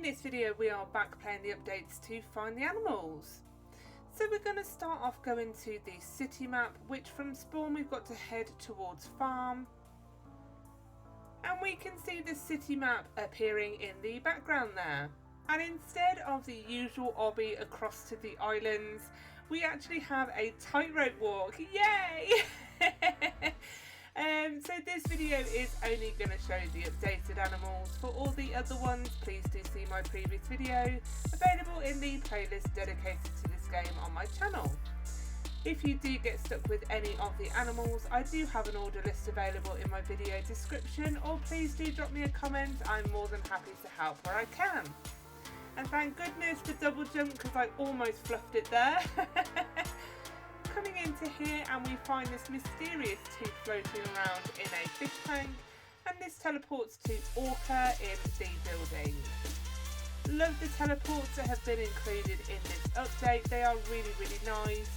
In this video we are back playing the updates to find the animals. So we're going to start off going to the city map, which from spawn we've got to head towards farm. And we can see the city map appearing in the background there. And instead of the usual obby across to the islands, we actually have a tightrope walk. Yay! So this video is only going to show the updated animals. For all the other ones, please do see my previous video, available in the playlist dedicated to this game on my channel. If you do get stuck with any of the animals, I do have an order list available in my video description, or please do drop me a comment. I'm more than happy to help where I can. And thank goodness for double jump, because I almost fluffed it there. Coming into here and we find this mysterious tooth floating around in a fish tank, and this teleports to Orca in the building. Love the teleports that have been included in this update, they are really nice.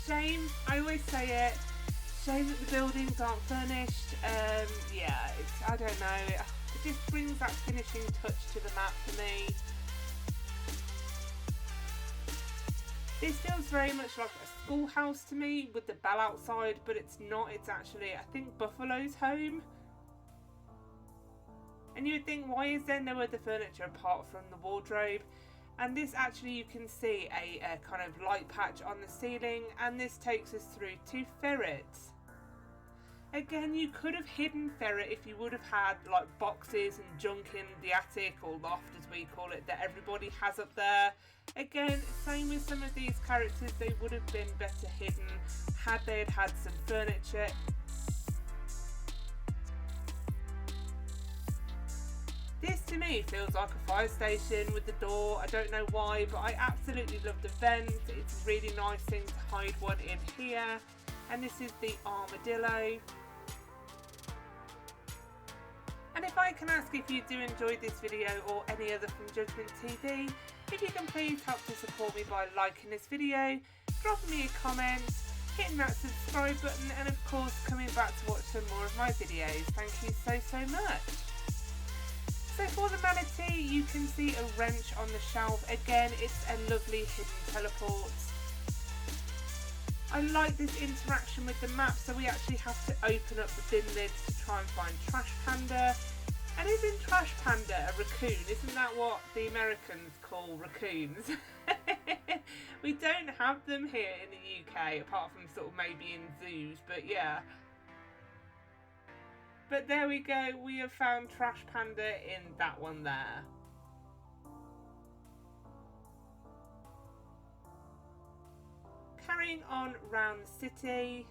Shame, I always say it, shame that the buildings aren't furnished. Yeah, I don't know, it just brings that finishing touch to the map for me. This feels very much like a schoolhouse to me with the bell outside, but it's not, it's actually, I think, Buffalo's home. And you would think, why is there no other furniture apart from the wardrobe? And this actually, you can see a kind of light patch on the ceiling, and this takes us through to ferret. Again, you could have hidden ferret if you would have had like boxes and junk in the attic, or loft as we call it, that everybody has up there. Again, same with some of these characters, they would have been better hidden had they had some furniture. This to me feels like a fire station with the door. I don't know why, but I absolutely love the vent. It's a really nice thing to hide one in here. And this is the armadillo. And if I can ask, if you do enjoy this video or any other from Judgment TV, if you can please help to support me by liking this video, dropping me a comment, hitting that subscribe button, and of course coming back to watch some more of my videos. Thank you so much. So for the manatee, you can see a wrench on the shelf. Again, it's a lovely hidden teleport. I like this interaction with the map, so we actually have to open up the bin lids to try and find Trash Panda. And isn't Trash Panda a raccoon? Isn't that what the Americans call raccoons? We don't have them here in the UK, apart from sort of maybe in zoos, but yeah. But there we go, we have found Trash Panda in that one there. Carrying on round the city.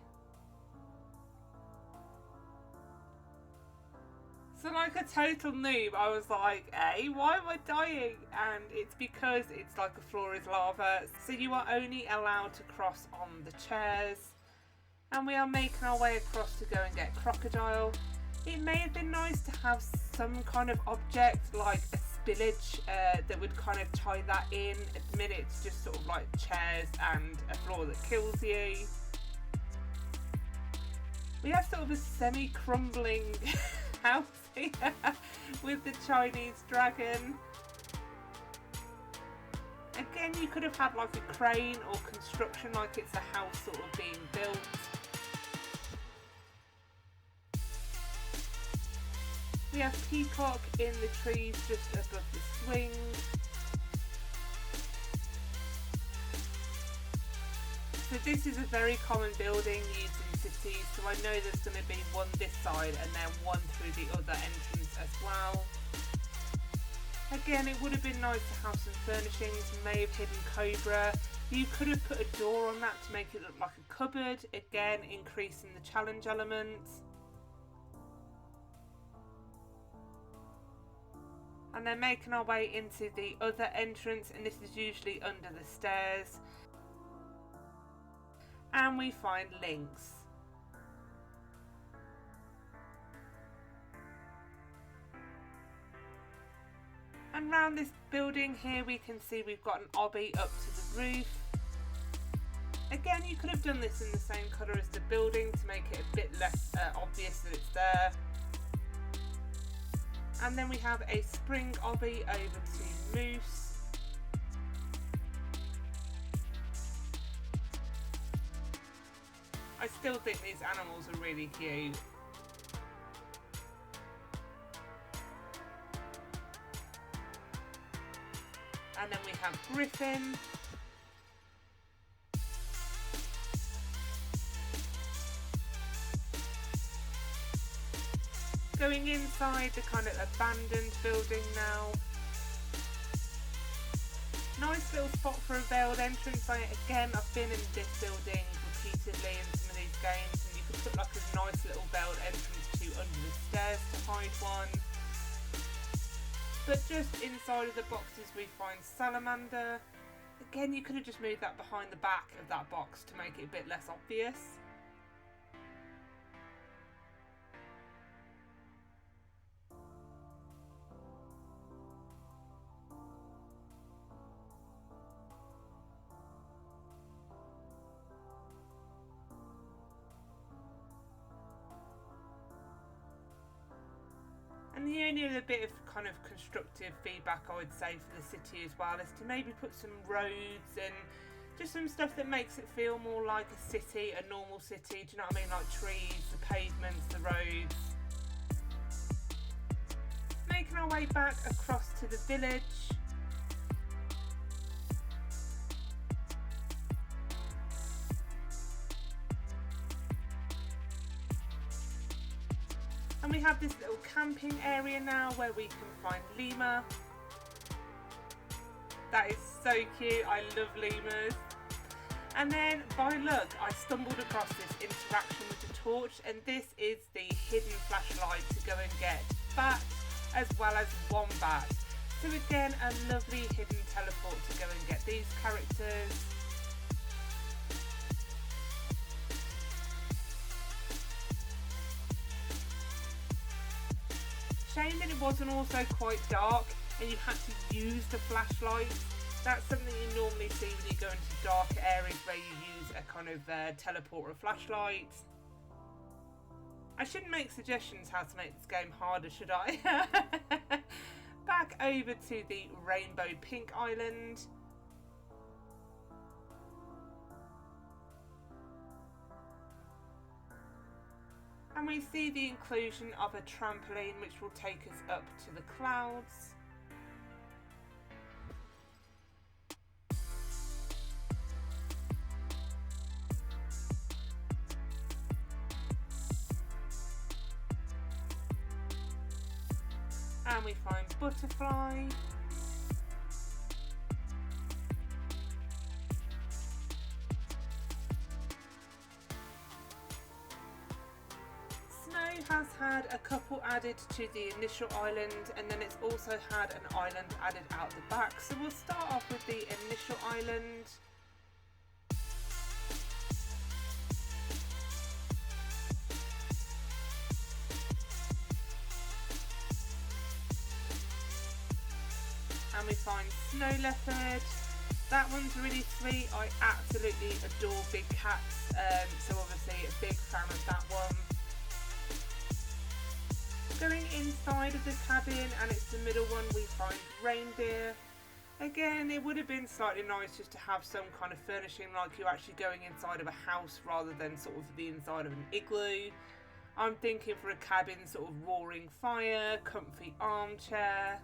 So like a total noob, I was like, hey, why am I dying? And it's because it's like a floor is lava, so you are only allowed to cross on the chairs. And we are making our way across to go and get crocodile. It may have been nice to have some kind of object like a spillage that would kind of tie that in. At the minute it's just sort of like chairs and a floor that kills you. We have sort of a semi-crumbling house here with the Chinese dragon. Again, you could have had like a crane or construction, like it's a house sort of being built. We have peacock in the trees just above the swing. So this is a very common building used in cities, so I know there's going to be one this side and then one through the other entrance as well. Again, it would have been nice to have some furnishings, may have hidden cobra. You could have put a door on that to make it look like a cupboard, again increasing the challenge element. And then making our way into the other entrance, and this is usually under the stairs. And we find lynx. And round this building here we can see we've got an obby up to the roof. Again, you could have done this in the same colour as the building to make it a bit less obvious that it's there. And then we have a spring obby over to moose. I still think these animals are really cute. And then we have griffin. Going inside the kind of abandoned building now. Nice little spot for a veiled entrance. Again, I've been in this building repeatedly in some of these games, and you can put like a nice little veiled entrance to under the stairs to hide one. But just inside of the boxes we find salamander. Again, you could have just moved that behind the back of that box to make it a bit less obvious. And the only other bit of kind of constructive feedback I would say for the city as well is to maybe put some roads and just some stuff that makes it feel more like a city, a normal city. Do you know what I mean? Like trees, the pavements, the roads. Making our way back across to the village. And we have this little camping area now where we can find lemur. That is so cute, I love lemurs. And then by luck, I stumbled across this interaction with the torch, and this is the hidden flashlight to go and get bat as well as wombat. So again, a lovely hidden teleport to go and get these characters. Shame that it wasn't also quite dark and you had to use the flashlight. That's something you normally see when you go into dark areas where you use a kind of teleport or a flashlight. I shouldn't make suggestions how to make this game harder, should I? Back over to the rainbow pink island. And we see the inclusion of a trampoline which will take us up to the clouds. And we find butterfly. Has had a couple added to the initial island, and then it's also had an island added out the back. So we'll start off with the initial island. And we find snow leopard. That one's really sweet. I absolutely adore big cats, so obviously a big fan of that one. Going inside of the cabin, and it's the middle one, we find reindeer. Again, it would have been slightly nice just to have some kind of furnishing like you're actually going inside of a house rather than sort of the inside of an igloo. I'm thinking for a cabin, sort of roaring fire, comfy armchair.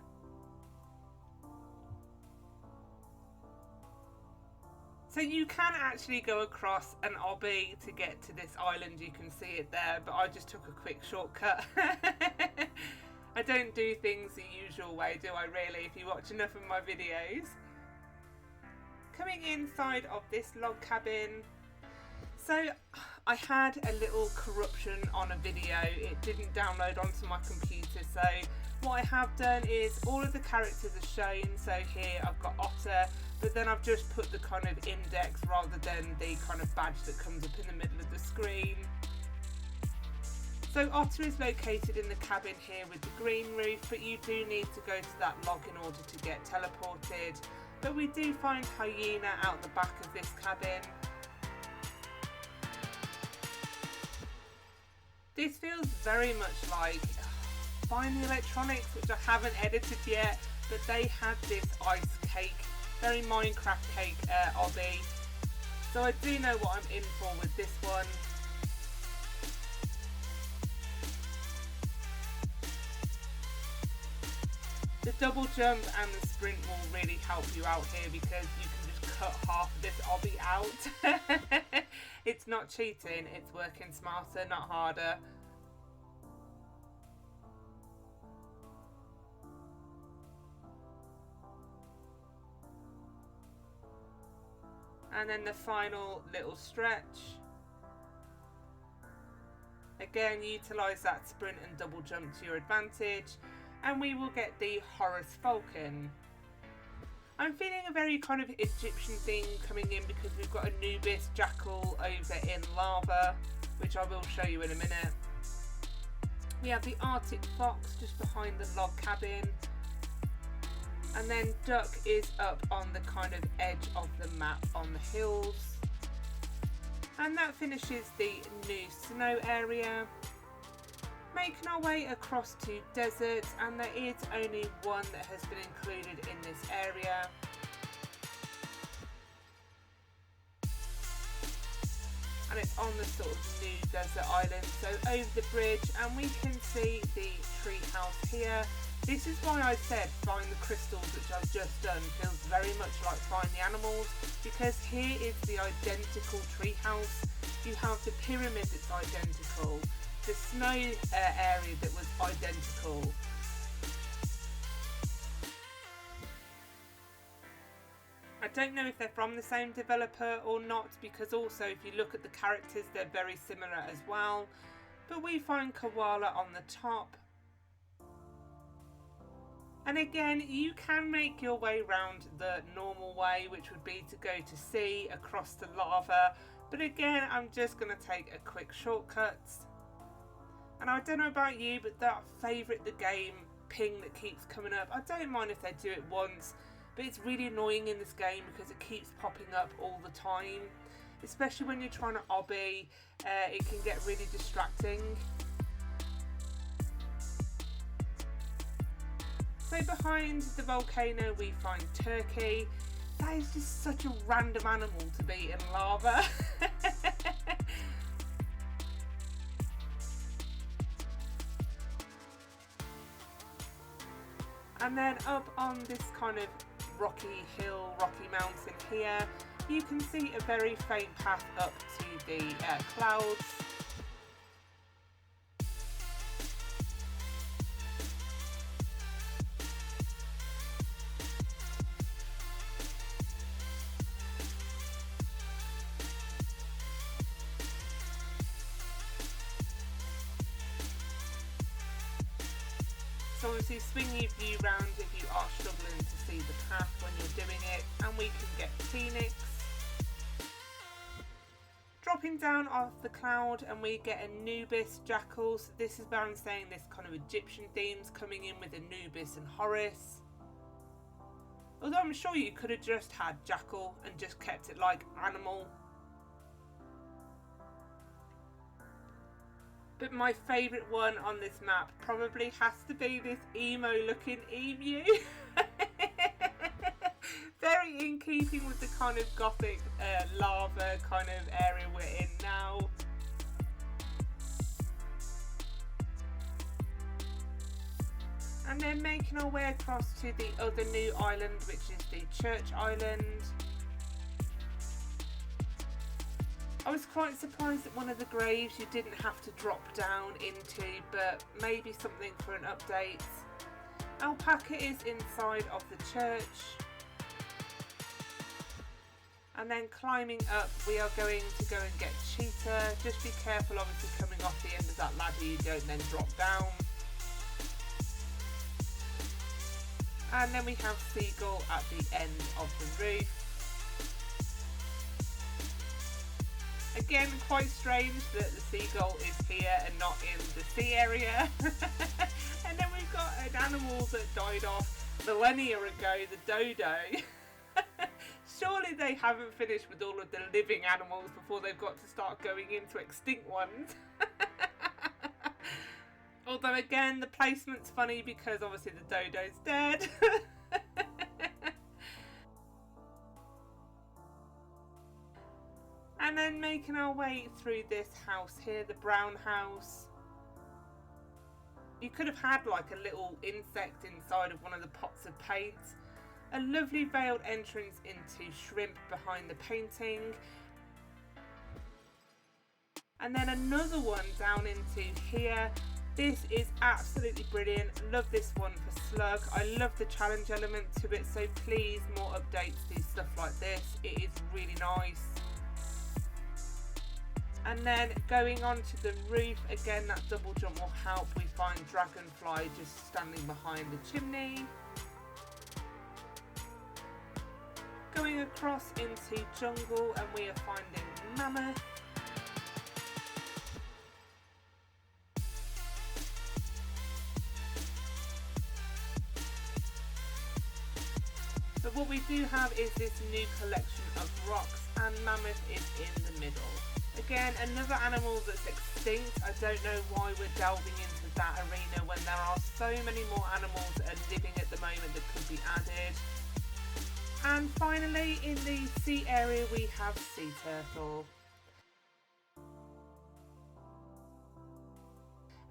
So you can actually go across an obby to get to this island, you can see it there, but I just took a quick shortcut. I don't do things the usual way, do I really, if you watch enough of my videos. Coming inside of this log cabin. So I had a little corruption on a video, it didn't download onto my computer, so what I have done is all of the characters are shown. So here I've got Otter, but then I've just put the kind of index rather than the kind of badge that comes up in the middle of the screen. So Otter is located in the cabin here with the green roof, but you do need to go to that log in order to get teleported. But we do find hyena out the back of this cabin. This feels very much like Fine Electronics, which I haven't edited yet, but they had this ice cake, very Minecraft cake obby. So I do know what I'm in for with this one. The double jump and the sprint will really help you out here because you can just cut half of this obby out. It's not cheating, it's working smarter, not harder. And then the final little stretch. Again, utilise that sprint and double jump to your advantage, and we will get the Horus falcon. I'm feeling a very kind of Egyptian thing coming in because we've got anubis, jackal over in lava, which I will show you in a minute. We have the arctic fox just behind the log cabin. And then duck is up on the kind of edge of the map on the hills. And that finishes the new snow area. Making our way across to desert, and there is only one that has been included in this area. And it's on the sort of new desert island, so over the bridge, and we can see the tree house here. This is why I said find the crystals, which I've just done, feels very much like find the animals, because here is the identical tree house. You have the pyramid that's identical, the snow area that was identical. I don't know if they're from the same developer or not, because also if you look at the characters, they're very similar as well. But we find koala on the top. And again, you can make your way around the normal way, which would be to go to sea across the lava. But again, I'm just going to take a quick shortcut. And I don't know about you, but that favourite the game ping that keeps coming up, I don't mind if they do it once, but it's really annoying in this game because it keeps popping up all the time. Especially when you're trying to obby, it can get really distracting. So behind the volcano we find turkey. That is just such a random animal to be in lava. And then up on this kind of rocky hill, rocky mountain here, you can see a very faint path up to the clouds. So obviously swing your view round if you are struggling to see the path when you're doing it, and we can get pheonix. Dropping down off the cloud and we get anubis, jackal. So this is where I'm saying this kind of Egyptian themes coming in with anubis and horus. Although I'm sure you could have just had jackal and just kept it like animal. But my favourite one on this map probably has to be this emo looking emu. Very in keeping with the kind of gothic lava kind of area we're in now. And then making our way across to the other new island, which is the church island. I was quite surprised at one of the graves you didn't have to drop down into, but maybe something for an update. Alpaca is inside of the church. And then climbing up, we are going to go and get cheetah. Just be careful, obviously, coming off the end of that ladder, you don't then drop down. And then we have seagull at the end of the roof. Again, quite strange that the seagull is here and not in the sea area. And then we've got an animal that died off millennia ago, the dodo. Surely they haven't finished with all of the living animals before they've got to start going into extinct ones. Although again, the placement's funny because obviously the dodo's dead. And then making our way through this house here, the brown house. You could have had like a little insect inside of one of the pots of paint. A lovely veiled entrance into shrimp behind the painting. And then another one down into here. This is absolutely brilliant. Love this one for slug. I love the challenge element to it, so please more updates to stuff like this. It is really nice. And then going on to the roof, again that double jump will help. We find dragonfly just standing behind the chimney. Going across into jungle and we are finding mammoth. But what we do have is this new collection of rocks, and mammoth is in the middle. Again, another animal that's extinct. I don't know why we're delving into that arena when there are so many more animals that are living at the moment that could be added. And finally, in the sea area, we have sea turtle.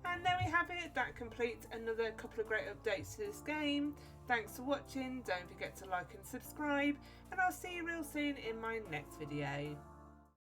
And there we have it. That completes another couple of great updates to this game. Thanks for watching. Don't forget to like and subscribe, and I'll see you real soon in my next video.